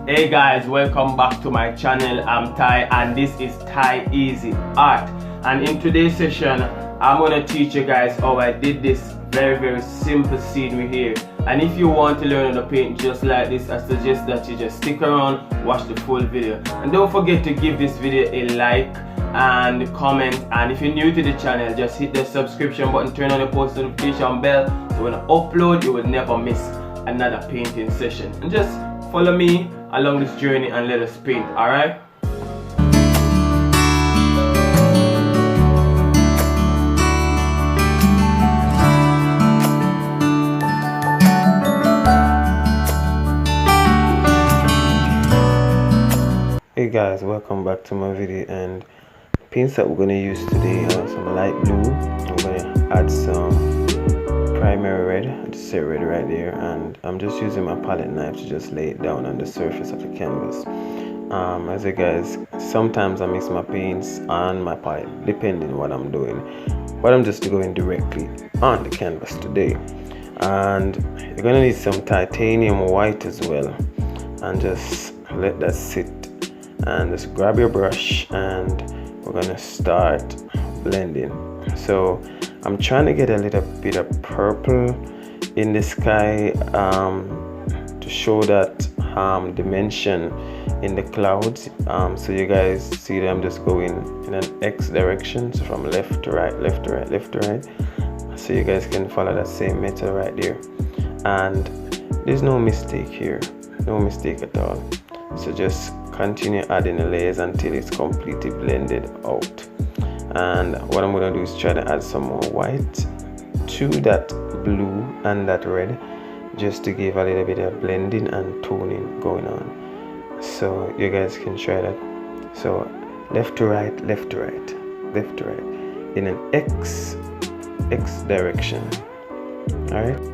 Hey guys, welcome back to my channel. I'm Ty and this is Ty Easy Art, and in today's session I'm gonna teach you guys how I did this very simple scenery here. And if you want to learn how to paint just like this, I suggest that you just stick around, watch the full video, and don't forget to give this video a like and comment. And if you're new to the channel, just hit the subscription button, turn on the post notification bell, so when I upload you will never miss another painting session. And just follow me along this journey and let us paint, alright? Hey guys, welcome back to my video. And paints that we're going to use today are some light blue. I'm going to add some primary red. I just say red right there, and I'm just using my palette knife to just lay it down on the surface of the canvas. As you guys, sometimes I mix my paints on my palette depending what I'm doing, but I'm just going directly on the canvas today. And you're going to need some titanium white as well, and just let that sit. And just grab your brush and we're gonna start blending. So I'm trying to get a little bit of purple in the sky to show that dimension in the clouds. So you guys see that I'm just going in an X direction, so from left to right, left to right, left to right, so you guys can follow that same method right there. And there's no mistake here, no mistake at all. So just continue adding the layers until it's completely blended out. And what I'm going to do is try to add some more white to that blue and that red, just to give a little bit of blending and toning going on. So you guys can try that. So left to right, left to right, left to right in an X direction. All right.